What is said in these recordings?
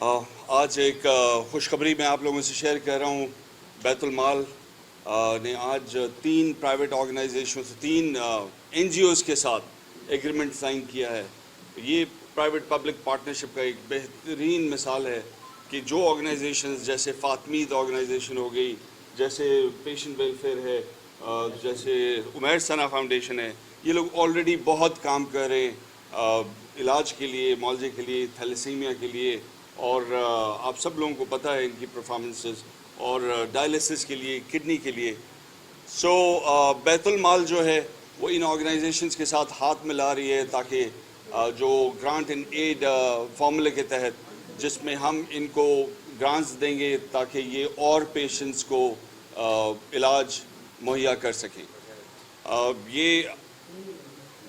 आज एक खुशखबरी मैं आप लोगों से शेयर कर रहा हूँ। बैतुल माल ने आज 3 प्राइवेट ऑर्गेनाइजेशन से 3 NGOs के साथ एग्रीमेंट साइन किया है। ये प्राइवेट पब्लिक पार्टनरशिप का एक बेहतरीन मिसाल है कि जो ऑर्गेनाइजेशंस जैसे फातमीद ऑर्गेनाइजेशन हो गई, जैसे पेशेंट वेलफेयर है, जैसे उमैर सना फाउंडेशन है, ये लोग ऑलरेडी बहुत काम कर रहे हैं इलाज के लिए, मौलजे के लिए, थैलेसीमिया के लिए, और आप सब लोगों को पता है इनकी परफॉर्मेंसेस, और डायलिसिस के लिए, किडनी के लिए। सो बैतुल माल जो है वो इन ऑर्गेनाइजेशंस के साथ हाथ मिला रही है ताकि जो ग्रांट एंड एड फॉर्मूले के तहत जिसमें हम इनको ग्रांट्स देंगे ताकि ये और पेशेंट्स को इलाज मुहैया कर सकें। ये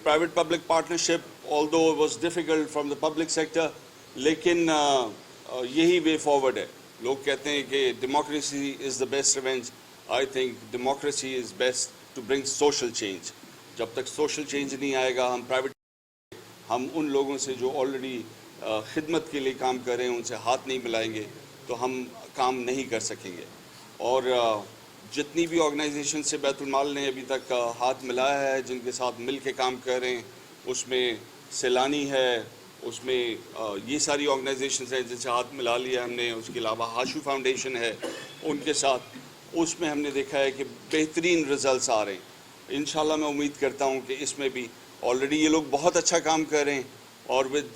private public partnership although it was difficult from the public sector, लेकिन यही वे फॉरवर्ड है। लोग कहते हैं कि democracy is the best revenge. I think democracy is best to bring social change. जब तक सोशल चेंज नहीं आएगा, हम उन लोगों से जो ऑलरेडी खिदमत के लिए काम कर रहे हैं उनसे हाथ नहीं मिलाएंगे तो हम काम नहीं कर सकेंगे। और जितनी भी ऑर्गेनाइजेशन से बैतुल माल ने अभी तक हाथ मिलाया है, जिनके साथ मिल के काम कर रहे हैं, उसमें सैलानी है, उसमें ये सारी ऑर्गेनाइजेशंस हैं जिनसे हाथ मिला लिया हमने। उसके अलावा हाशू फाउंडेशन है, उनके साथ उसमें हमने देखा है कि बेहतरीन रिज़ल्ट्स आ रहे हैं। इंशाल्लाह मैं उम्मीद करता हूँ कि इसमें भी ऑलरेडी ये लोग बहुत अच्छा काम कर रहे हैं, और with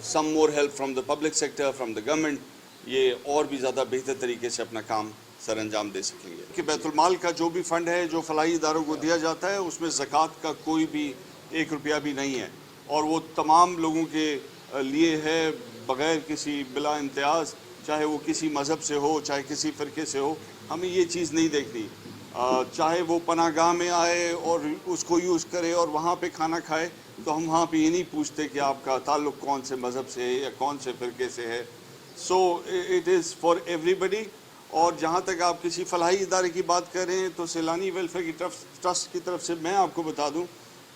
some more help from the public sector, from the government, ये और भी ज़्यादा बेहतर तरीके से अपना काम सर अंजाम दे सकेंगे। कि बैतुल माल का जो भी फ़ंड है जो फलाही इदारों को दिया जाता है उसमें ज़कात का कोई भी 1 रुपया भी नहीं है, और वो तमाम लोगों के लिए है बग़ैर किसी बिला इम्तियाज़, चाहे वो किसी मज़हब से हो, चाहे किसी फ़िरके से हो। हमें ये चीज़ नहीं देखनी। चाहे वो पनागाह में आए और उसको यूज़ करे और वहाँ पे खाना खाए, तो हम वहाँ पे ये नहीं पूछते कि आपका ताल्लुक़ कौन से मज़हब से है या कौन से फ़िरके से है। So it is for everybody. और जहाँ तक आप किसी फलाही इदारे की बात कर रहे हैं तो सैलानी वेलफेयर की ट्रस्ट की तरफ से मैं आपको बता दूँ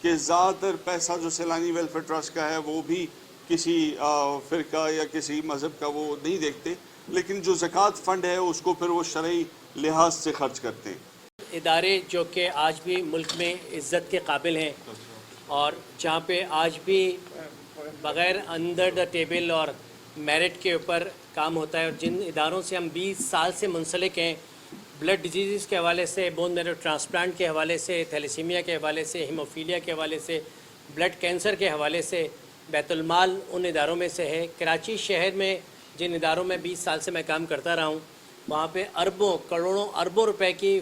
कि ज़्यादातर पैसा जो सैलानी वेलफेयर ट्रस्ट का है वो भी किसी फ़िरका या किसी मज़हब का वो नहीं देखते, लेकिन जो ज़कात फ़ंड है उसको फिर वो शरई लिहाज से ख़र्च करते हैं। इदारे जो कि आज भी मुल्क में इज़्ज़त के काबिल हैं और जहाँ पे आज भी बग़ैर अंडर द टेबल और मेरिट के ऊपर काम होता है, और जिन इदारों से हम 20 साल से मुंसलिक हैं, ब्लड डिजीज़ के हवाले से, बोन मैरो ट्रांसप्लांट के हवाले से, थैलेसीमिया के हवाले से, हीमोफीलिया के हवाले से, ब्लड कैंसर के हवाले से, बैतुल माल उन इदारों में से है। कराची शहर में जिन इदारों में 20 साल से मैं काम करता रहा हूँ, वहाँ पे अरबों करोड़ों अरबों रुपए की।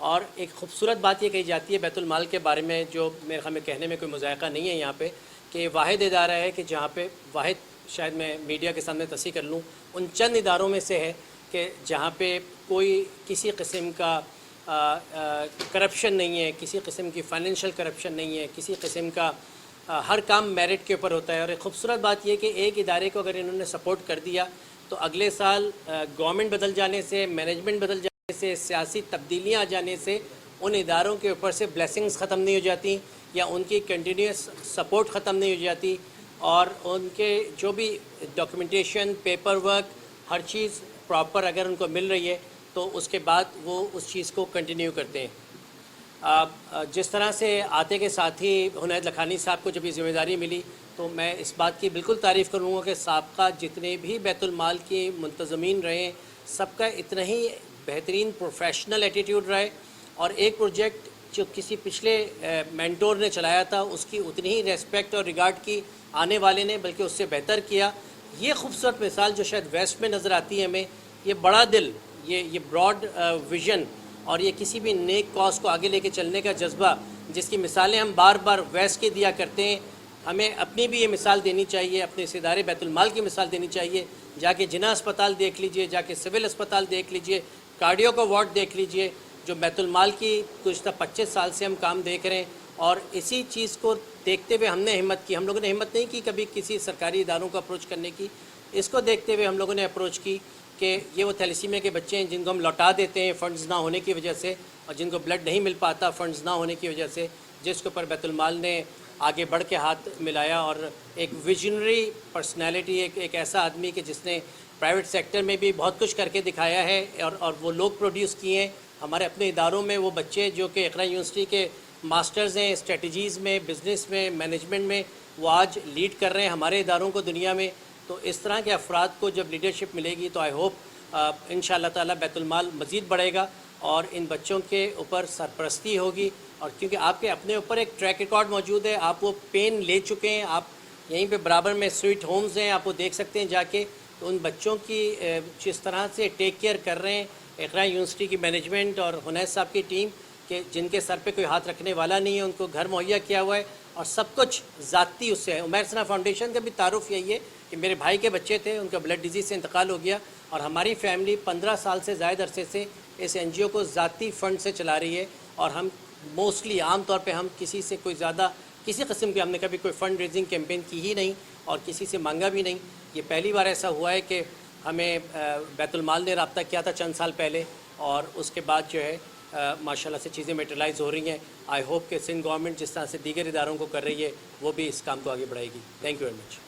और एक ख़ूबसूरत बात ये कही जाती है बैतुल माल के बारे में, जो मेरे ख़्याल में कहने में कोई मुज़ायक़ा नहीं है यहाँ पे, कि वाहिद इदारा है कि जहाँ पे वाहिद, शायद मैं मीडिया के सामने तस्दीक कर लूँ, उन चंद इदारों में से है कि जहाँ पे कोई किसी किस्म का करप्शन नहीं है, किसी किस्म की फ़ाइनेंशियल करप्शन नहीं है, किसी किस्म का हर काम मेरिट के ऊपर होता है। और एक ख़ूबसूरत बात यह कि एक इदारे को अगर इन्होंने सपोर्ट कर दिया तो अगले साल गवर्नमेंट बदल जाने से, मैनेजमेंट बदल जाने से, सियासी तब्दीलियाँ आ जाने से उन इदारों के ऊपर से ब्लेसिंग्स ख़त्म नहीं हो जाती या उनकी कंटिन्यूस सपोर्ट ख़त्म नहीं हो जाती, और उनके जो भी डॉक्यूमेंटेशन, पेपर वर्क, हर चीज़ प्रॉपर अगर उनको मिल रही है तो उसके बाद वो उस चीज़ को कंटिन्यू करते हैं। जिस तरह से आते के साथ ही हुनैद लखानी साहब को जब ये ज़िम्मेदारी मिली तो मैं इस बात की बिल्कुल तारीफ़ करूँगा कि साबका जितने भी बैतुल माल के मुंतज़मीन रहे, सबका इतना ही बेहतरीन प्रोफेशनल एटीट्यूड रहा है, और एक प्रोजेक्ट जो किसी पिछले मेंटोर ने चलाया था उसकी उतनी ही रेस्पेक्ट और रिगार्ड की आने वाले ने, बल्कि उससे बेहतर किया। ये खूबसूरत मिसाल जो शायद वेस्ट में नज़र आती है हमें, ये बड़ा दिल, ये ब्रॉड विज़न और ये किसी भी नेक कॉज को आगे लेके चलने का जज्बा, जिसकी मिसालें हम बार बार वेस्ट के दिया करते हैं, हमें अपनी भी ये मिसाल देनी चाहिए, अपने इस इदारे बैतुल माल की मिसाल देनी चाहिए। जाके जिना अस्पताल देख लीजिए, जाके सिविल अस्पताल देख लीजिए, कार्डियो का वार्ड देख लीजिए, जो बैतुल माल की गुज़श्ता 25 साल से हम काम देख रहे हैं। और इसी चीज़ को देखते हुए हमने हिम्मत की, हम लोगों ने हिम्मत नहीं की कभी किसी सरकारी इदारों को अप्रोच करने की। इसको देखते हुए हम लोगों ने अप्रोच की कि ये वो थैलेसीमिया के बच्चे हैं जिनको हम लौटा देते हैं फ़ंड्स ना होने की वजह से, और जिनको ब्लड नहीं मिल पाता फ़ंड्स ना होने की वजह से, जिसके ऊपर बैतुल माल ने آگے بڑھ کے ہاتھ ملایا اور ایک ویژنری پرسنالٹی، ایک ایسا آدمی کہ جس نے پرائیویٹ سیکٹر میں بھی بہت کچھ کر کے دکھایا ہے اور وہ لوگ پروڈیوس کیے ہیں ہمارے اپنے اداروں میں. وہ بچے جو کہ اقرا یونیورسٹی کے ماسٹرز ہیں اسٹریٹجیز میں، بزنس میں، مینجمنٹ میں، وہ آج لیڈ کر رہے ہیں ہمارے اداروں کو دنیا میں. تو اس طرح کے افراد کو جب لیڈرشپ ملے گی تو آئی ہوپ ان شاء اللہ تعالیٰ بیت المال مزید بڑھے گا اور ان بچوں کے اوپر سرپرستی ہوگی. اور کیونکہ آپ کے اپنے اوپر ایک ٹریک ریکارڈ موجود ہے، آپ وہ پین لے چکے ہیں، آپ یہیں پہ برابر میں سویٹ ہومز ہیں، آپ وہ دیکھ سکتے ہیں جا کے. تو ان بچوں کی جس طرح سے ٹیک کیئر کر رہے ہیں اقرا یونیورسٹی کی مینجمنٹ اور حنیف صاحب کی ٹیم، کہ جن کے سر پہ کوئی ہاتھ رکھنے والا نہیں ہے، ان کو گھر مہیا کیا ہوا ہے اور سب کچھ ذاتی اس سے ہے. عمیر ثنا فاؤنڈیشن کا بھی تعارف یہی ہے کہ میرے بھائی کے بچے تھے، ان کا بلڈ ڈیزیز سے انتقال ہو گیا اور ہماری فیملی 15 سال سے زائد عرصے سے اس این جی او کو ذاتی فنڈ سے چلا رہی ہے. اور ہم موسٹلی عام طور پہ ہم کسی سے کوئی زیادہ کسی قسم کی ہم نے کبھی کوئی فنڈ ریزنگ کیمپین کی ہی نہیں اور کسی سے مانگا بھی نہیں. یہ پہلی بار ایسا ہوا ہے کہ ہمیں بیت المال نے رابطہ کیا تھا چند سال پہلے اور اس کے بعد جو ہے ماشاء اللہ سے چیزیں میٹرلائز ہو رہی ہیں. آئی ہوپ کہ سندھ گورنمنٹ جس طرح سے دیگر اداروں کو کر رہی ہے وہ بھی اس کام کو آگے بڑھائے گی. Thank you very much.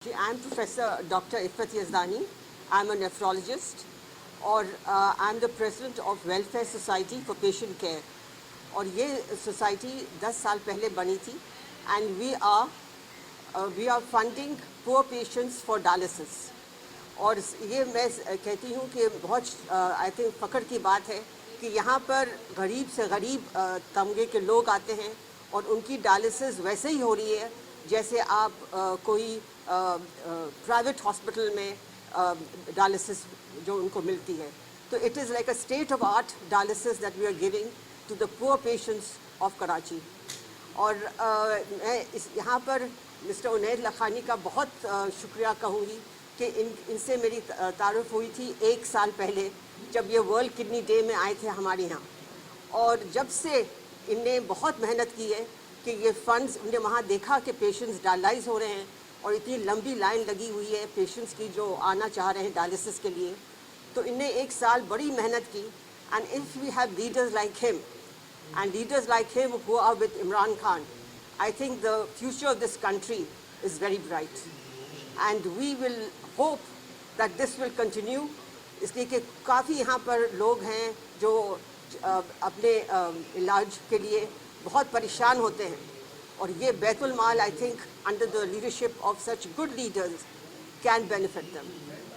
I'm Professor Dr. Ifat Yazdani. I'm a nephrologist اور I'm the President of Welfare Society for Patient Care. اور یہ سوسائٹی 10 سال پہلے بنی تھی and we are funding poor patients for dialysis. اور یہ میں کہتی ہوں کہ بہت آئی تھنک فخر کی بات ہے کہ یہاں پر غریب سے غریب تمغے کے لوگ آتے ہیں اور ان کی ڈائلسس ویسے ہی ہو رہی ہے جیسے آپ کوئی پرائیویٹ ہاسپٹل میں ڈائلسس جو ان کو ملتی ہے. تو it is like a state of art dialysis that we are giving to the poor patients of Karachi. اور میں یہاں پر مسٹر عنید لکھانی کا بہت شکریہ کہوں گی کہ ان سے میری تعارف ہوئی تھی 1 سال پہلے جب یہ ورلڈ کڈنی ڈے میں آئے تھے ہمارے یہاں. اور جب سے ان نے بہت محنت کی ہے کہ یہ فنڈز ان نے وہاں دیکھا کہ پیشنٹس ڈائلائز ہو رہے ہیں اور اتنی لمبی لائن لگی ہوئی ہے پیشنٹس کی جو آنا چاہ رہے ہیں ڈائلسس کے لیے. تو ان نے 1 سال بڑی محنت کی. And if we have leaders like ہم and leaders like him who are with Imran Khan, I think the future of this country is very bright. And we will hope that this will continue. اس لیے کہ کافی یہاں پر لوگ ہیں جو اپنے علاج کے لیے بہت پریشان ہوتے ہیں اور یہ بیت المال I think under the leadership of such good leaders can benefit them.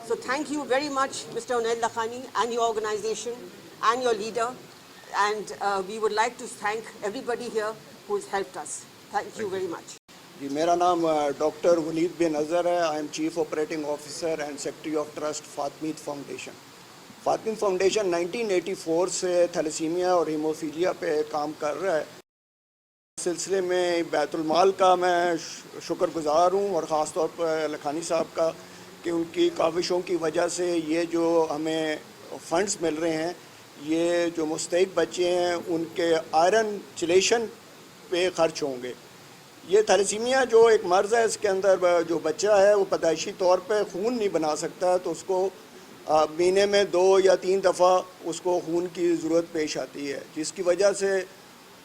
So thank you very much Mr. Unaid Lakhani and your organization and your leader. And we would like to thank everybody here who has helped us. Thank you very much. جی میرا نام doctor ولید بن اظہر ہے. I am chief operating officer and secretary of trust Fatimid foundation. Fatimid foundation 1984 سے thalassaemia اور haemophilia پہ کام کر رہا ہے. اس سلسلے میں بیت المال کا میں شکر گزار ہوں اور خاص طور پر لکھانی صاحب کا کہ ان کی کاوشوں کی وجہ سے یہ جو ہمیں فنڈز مل رہے ہیں یہ جو مستحق بچے ہیں ان کے آئرن چلیشن پہ خرچ ہوں گے. یہ تھیلیسیمیا جو ایک مرض ہے، اس کے اندر جو بچہ ہے وہ پیدائشی طور پہ خون نہیں بنا سکتا، تو اس کو مہینے میں 2 یا 3 دفعہ اس کو خون کی ضرورت پیش آتی ہے، جس کی وجہ سے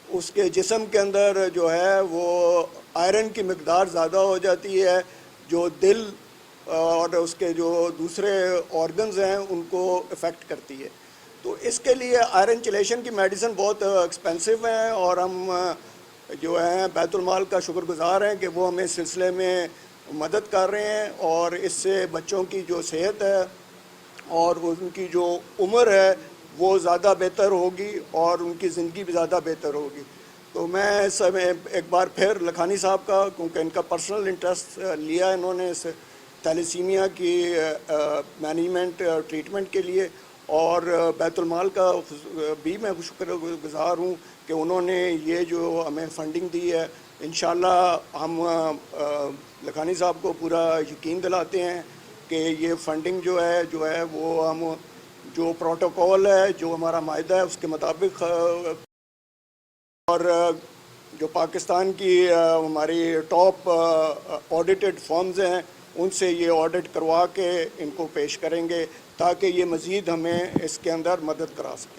اس کے جسم کے اندر جو ہے وہ آئرن کی مقدار زیادہ ہو جاتی ہے، جو دل اور اس کے جو دوسرے آرگنز ہیں ان کو افیکٹ کرتی ہے۔ تو اس کے لیے آئرن چلیشن کی میڈیسن بہت ایکسپینسو ہیں، اور ہم جو ہیں بیت المال کا شکر گزار ہیں کہ وہ ہمیں اس سلسلے میں مدد کر رہے ہیں، اور اس سے بچوں کی جو صحت ہے اور ان کی جو عمر ہے وہ زیادہ بہتر ہوگی، اور ان کی زندگی بھی زیادہ بہتر ہوگی۔ تو میں اس میں ایک بار پھر لکھانی صاحب کا، کیونکہ ان کا پرسنل انٹرسٹ لیا انہوں نے اس تھیلیسیمیا کی مینجمنٹ اور ٹریٹمنٹ کے لیے، اور بیت المال کا بھی میں شکر گزار ہوں کہ انہوں نے یہ جو ہمیں فنڈنگ دی ہے۔ انشاءاللہ ہم لکھانی صاحب کو پورا یقین دلاتے ہیں کہ یہ فنڈنگ جو ہے وہ ہم جو پروٹوکول ہے، جو ہمارا معاہدہ ہے اس کے مطابق، اور جو پاکستان کی ہماری ٹاپ آڈیٹڈ فارمز ہیں ان سے یہ آڈٹ کروا کے ان کو پیش کریں گے، تاکہ یہ مزید ہمیں اس کے اندر مدد کرا سکیں۔